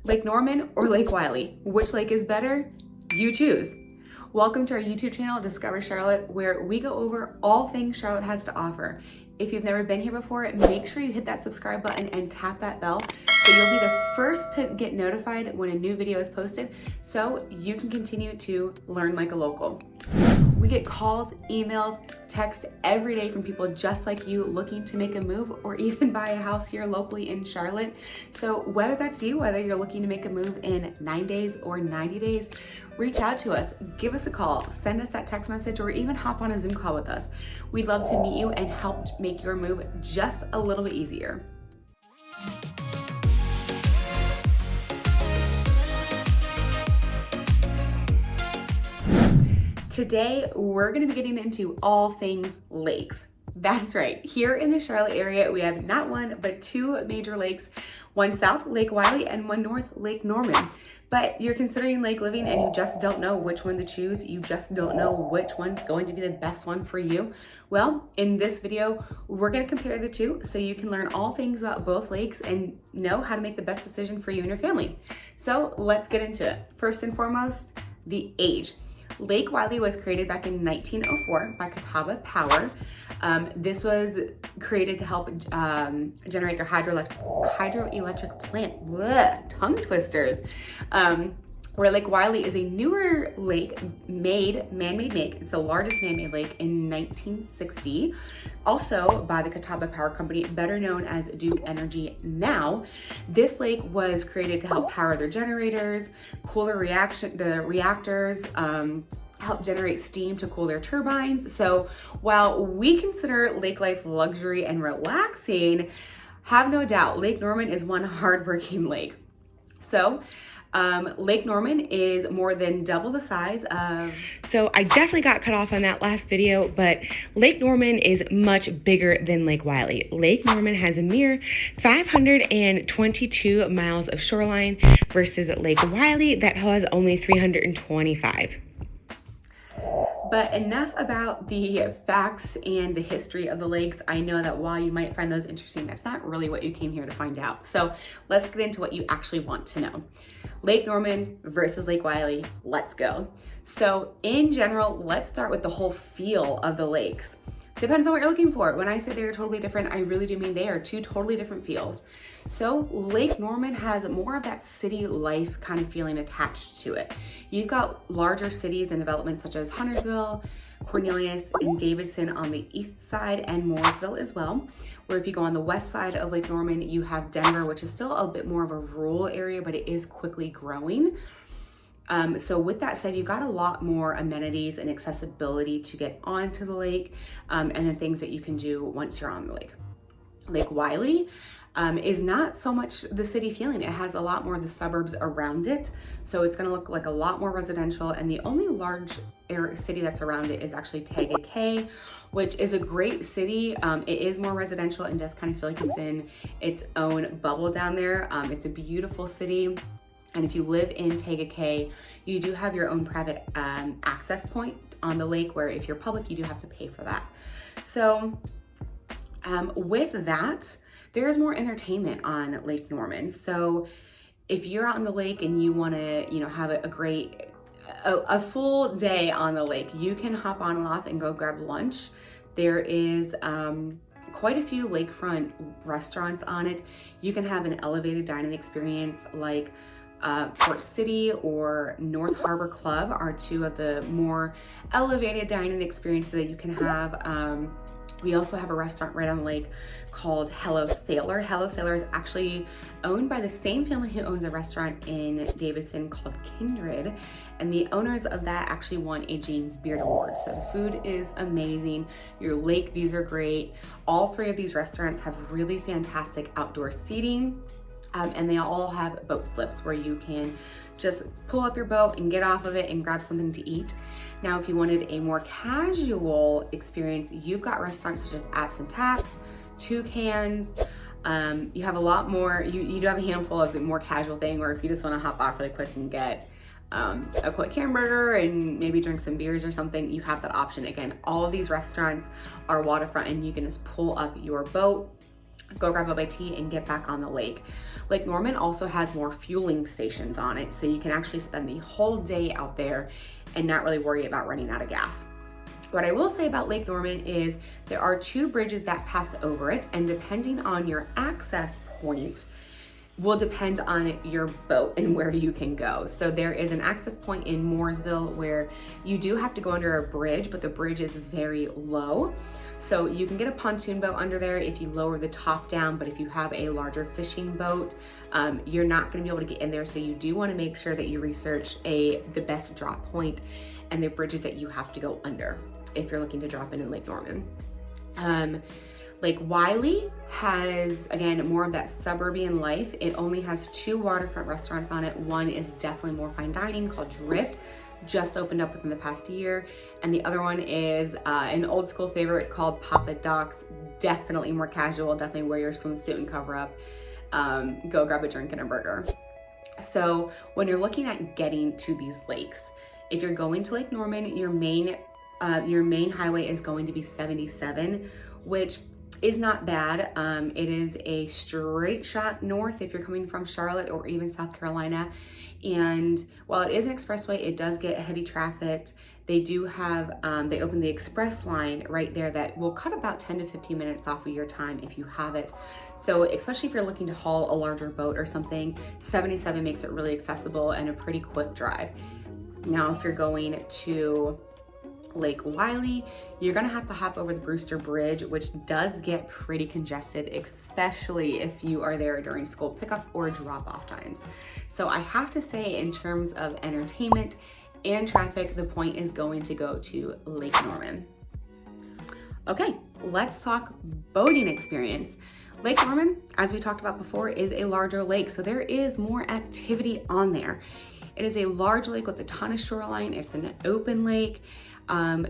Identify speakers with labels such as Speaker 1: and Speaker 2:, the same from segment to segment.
Speaker 1: Lake Norman or Lake Wylie? Which lake is better? You choose. Welcome to our YouTube channel, Discover Charlotte, where we go over all things Charlotte has to offer. If you've never been here before, make sure you hit that subscribe button and tap that bell so you'll be the first to get notified when a new video is posted so you can continue to learn like a local. We get calls, emails, texts every day from people just like you looking to make a move or even buy a house here locally in Charlotte. So whether that's you, whether you're looking to make a move in 9 days or 90 days, reach out to us, give us a call, send us that text message, or even hop on a Zoom call with us. We'd love to meet you and help make your move just a little bit easier. Today, we're gonna be getting into all things lakes. That's right, here in the Charlotte area, we have not one, but two major lakes, one south, Lake Wylie, and one north, Lake Norman. But you're considering lake living and you just don't know which one to choose, you just don't know which one's going to be the best one for you. Well, in this video, we're gonna compare the two so you can learn all things about both lakes and know how to make the best decision for you and your family. So let's get into it. First and foremost, the age. Lake Wylie was created back in 1904 by Catawba Power. This was created to help generate their hydroelectric plant. Blech, tongue twisters. Where Lake Wylie is a newer lake, man-made lake. It's the largest man-made lake in 1960. Also by the Catawba Power Company, better known as Duke Energy now. This lake was created to help power their generators, cool the reactors, help generate steam to cool their turbines. So while we consider lake life luxury and relaxing, have no doubt, Lake Norman is one hardworking lake. So Lake Norman is more than double the size of...
Speaker 2: So I definitely got cut off on that last video, but Lake Norman is much bigger than Lake Wylie. Lake Norman has a mere 522 miles of shoreline versus Lake Wylie that has only 325.
Speaker 1: But enough about the facts and the history of the lakes. I know that while you might find those interesting, that's not really what you came here to find out. So let's get into what you actually want to know. Lake Norman versus Lake Wylie, let's go. So in general, let's start with the whole feel of the lakes. Depends on what you're looking for. When I say they're totally different, I really do mean they are two totally different feels. So Lake Norman has more of that city life kind of feeling attached to it. You've got larger cities and developments such as Huntersville, Cornelius, and Davidson on the east side, and Mooresville as well. Where if you go on the west side of Lake Norman, you have Denver, which is still a bit more of a rural area, but it is quickly growing. So with that said, you've got a lot more amenities and accessibility to get onto the lake, and then things that you can do once you're on the lake. Lake Wylie is not so much the city feeling. It has a lot more of the suburbs around it. So it's gonna look like a lot more residential, and the only large city that's around it is actually Tagakay, which is a great city. It is more residential and does kind of feel like it's in its own bubble down there. It's a beautiful city. And if you live in Tagakay, you do have your own private access point on the lake where if you're public, you do have to pay for that. So with that, there's more entertainment on Lake Norman. So if you're out on the lake and you wanna, have a full day on the lake, you can hop on and off and go grab lunch. There is quite a few lakefront restaurants on it. You can have an elevated dining experience like Port City or North Harbor Club are two of the more elevated dining experiences that you can have. We also have a restaurant right on the lake called Hello Sailor. Hello Sailor is actually owned by the same family who owns a restaurant in Davidson called Kindred. And the owners of that actually won a James Beard Award. So the food is amazing. Your lake views are great. All three of these restaurants have really fantastic outdoor seating. And they all have boat slips where you can just pull up your boat and get off of it and grab something to eat. Now, if you wanted a more casual experience, you've got restaurants such as Apps and Taps, Toucans. You have a lot more, you do have a handful of the more casual thing where if you just want to hop off really quick and get a quick hamburger and maybe drink some beers or something, you have that option. Again, all of these restaurants are waterfront and you can just pull up your boat go grab a bite to eat, and get back on the lake. Lake Norman also has more fueling stations on it, so you can actually spend the whole day out there and not really worry about running out of gas. What I will say about Lake Norman is there are 2 bridges that pass over it, and depending on your access point will depend on your boat and where you can go. So there is an access point in Mooresville where you do have to go under a bridge, but the bridge is very low. So you can get a pontoon boat under there if you lower the top down, but if you have a larger fishing boat, you're not gonna be able to get in there. So you do wanna make sure that you research the best drop point and the bridges that you have to go under if you're looking to drop in Lake Norman. Lake Wylie has, again, more of that suburban life. It only has 2 waterfront restaurants on it. One is definitely more fine dining called Drift, just opened up within the past year. And the other one is an old school favorite called Papa Doc's, definitely more casual, definitely wear your swimsuit and cover up, go grab a drink and a burger. So when you're looking at getting to these lakes, if you're going to Lake Norman, your main highway is going to be 77, which is not bad. It is a straight shot north if you're coming from Charlotte or even South Carolina. And while it is an expressway, it does get heavy traffic. They do have, they open the express line right there that will cut about 10 to 15 minutes off of your time if you have it. So especially if you're looking to haul a larger boat or something, 77 makes it really accessible and a pretty quick drive. Now, if you're going to Lake Wylie, you're gonna have to hop over the Brewster Bridge, which does get pretty congested, especially if you are there during school pickup or drop-off times. So I have to say, in terms of entertainment and traffic, the point is going to go to Lake Norman. Okay, let's talk boating experience. Lake Norman, as we talked about before, is a larger lake, so there is more activity on there. It is a large lake with a ton of shoreline. It's an open lake.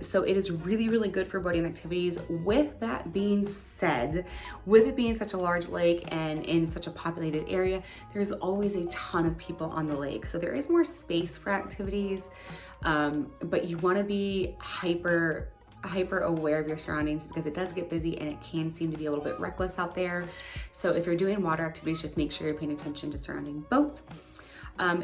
Speaker 1: So it is really, really good for boating activities. With that being said, with it being such a large lake and in such a populated area, there's always a ton of people on the lake. So there is more space for activities, but you wanna be hyper aware of your surroundings because it does get busy and it can seem to be a little bit reckless out there. So if you're doing water activities, just make sure you're paying attention to surrounding boats.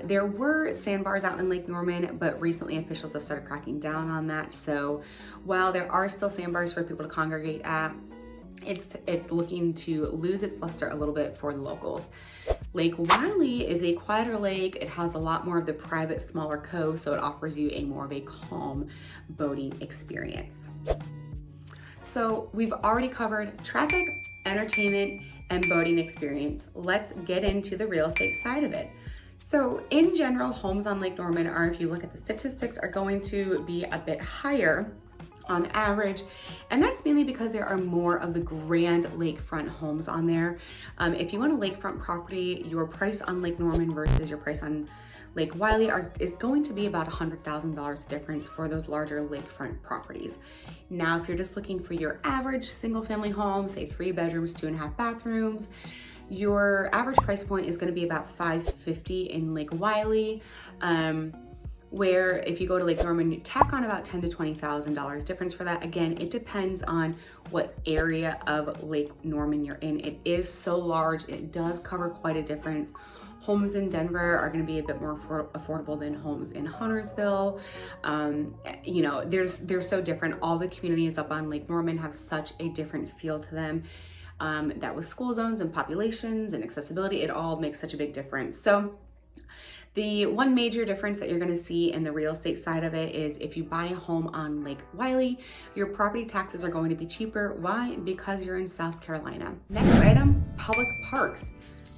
Speaker 1: There were sandbars out in Lake Norman, but recently officials have started cracking down on that. So while there are still sandbars for people to congregate at, it's looking to lose its luster a little bit for the locals. Lake Wylie is a quieter lake. It has a lot more of the private, smaller coves, so it offers you a more of a calm boating experience. So we've already covered traffic, entertainment, and boating experience. Let's get into the real estate side of it. So in general, homes on Lake Norman are, if you look at the statistics, are going to be a bit higher on average. And that's mainly because there are more of the grand lakefront homes on there. If you want a lakefront property, your price on Lake Norman versus your price on Lake Wylie is going to be about $100,000 difference for those larger lakefront properties. Now, if you're just looking for your average single family home, say 3 bedrooms, 2.5 bathrooms, your average price point is going to be about $550,000 in Lake Wylie, where if you go to Lake Norman, you tack on about $10,000 to $20,000 difference for that. Again, it depends on what area of Lake Norman you're in. It is so large, it does cover quite a difference. Homes in Denver are going to be a bit more affordable than homes in Huntersville. You know, they're so different. All the communities up on Lake Norman have such a different feel to them. That with school zones and populations and accessibility, it all makes such a big difference. So the one major difference that you're going to see in the real estate side of it is if you buy a home on Lake Wylie, your property taxes are going to be cheaper. Why? Because you're in South Carolina. Next item, public parks.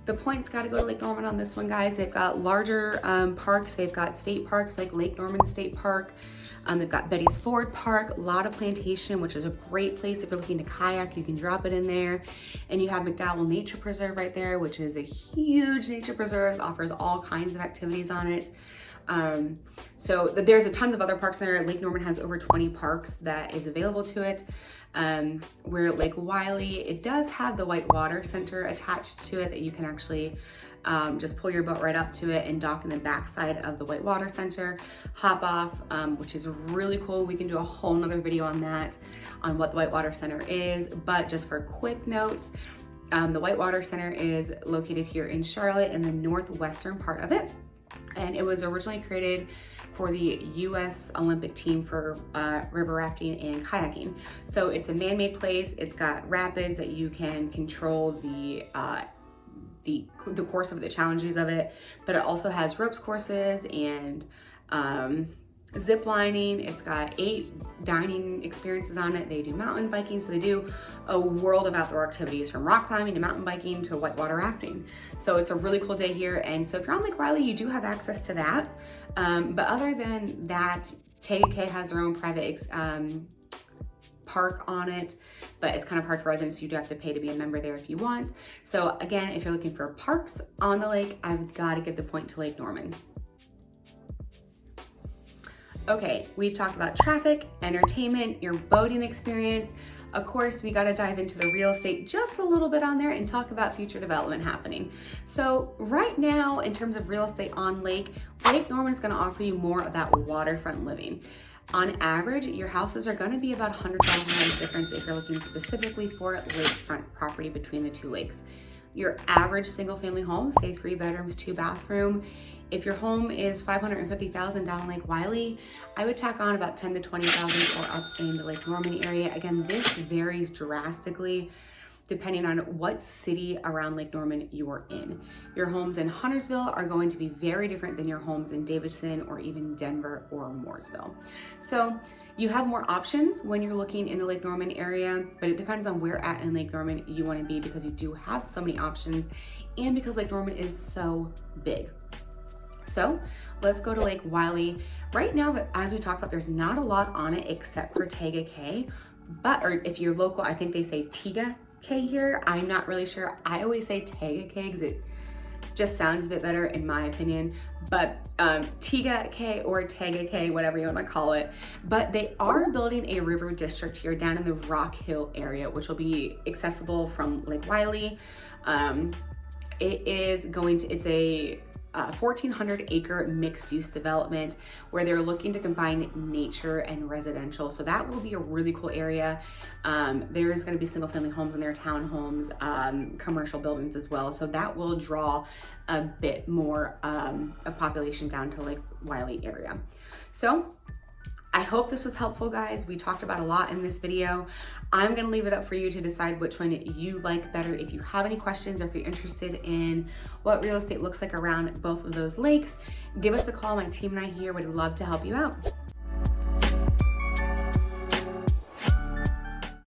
Speaker 1: The point's got to go to Lake Norman on this one, guys. They've got larger parks. They've got state parks like Lake Norman State Park. They've got Betty's Ford Park, Lotta Plantation, which is a great place if you're looking to kayak, you can drop it in there. And you have McDowell Nature Preserve right there, which is a huge nature preserve, offers all kinds of activities on it. So there's a tons of other parks there. Lake Norman has over 20 parks that is available to it. Where Lake Wylie, it does have the Whitewater Center attached to it that you can actually just pull your boat right up to it and dock in the backside of the Whitewater Center, hop off, which is really cool. We can do a whole nother video on that, on what the Whitewater Center is, but just for quick notes, The Whitewater Center is located here in Charlotte in the northwestern part of it. And it was originally created for the U.S. Olympic team for river rafting and kayaking. So it's a man-made place. It's got rapids that you can control the course of the challenges of it, but it also has ropes courses and zip lining. It's got 8 dining experiences on it. They do mountain biking, so they do a world of outdoor activities from rock climbing to mountain biking to whitewater rafting. So it's a really cool day here. And so if you're on Lake Wylie, you do have access to that. But other than that, TKK has their own private park on it, but it's kind of hard for residents. You do have to pay to be a member there if you want. So again, if you're looking for parks on the lake, I've got to give the point to Lake Norman. Okay, we've talked about traffic, entertainment, your boating experience. Of course, we got to dive into the real estate just a little bit on there and talk about future development happening. So right now, in terms of real estate on Lake Norman is going to offer you more of that waterfront living. On average, your houses are going to be about $100,000 difference if you're looking specifically for lakefront property between the two lakes. Your average single family home, say 3 bedrooms, 2 bathroom, if your home is $550,000 down Lake Wylie, I would tack on about $10,000 to $20,000 for up in the Lake Norman area. Again, this varies drastically depending on what city around Lake Norman you are in. Your homes in Huntersville are going to be very different than your homes in Davidson or even Denver or Mooresville. So you have more options when you're looking in the Lake Norman area, but it depends on where at in Lake Norman you want to be because you do have so many options and because Lake Norman is so big. So let's go to Lake Wylie. Right now, as we talked about, there's not a lot on it except for Tega-K, or if you're local, I think they say Tega-K here. I'm not really sure. I always say Tega-K because it just sounds a bit better in my opinion, but Tega-K or Tega-K, whatever you want to call it. But they are building a river district here down in the Rock Hill area, which will be accessible from Lake Wylie. It's a 1,400 acre mixed use development where they're looking to combine nature and residential. So that will be a really cool area. There's going to be single family homes in there, townhomes, commercial buildings as well. So that will draw a bit more of population down to Lake Wylie area. So I hope this was helpful, guys. We talked about a lot in this video. I'm gonna leave it up for you to decide which one you like better. If you have any questions or if you're interested in what real estate looks like around both of those lakes, give us a call. My team and I here would love to help you out.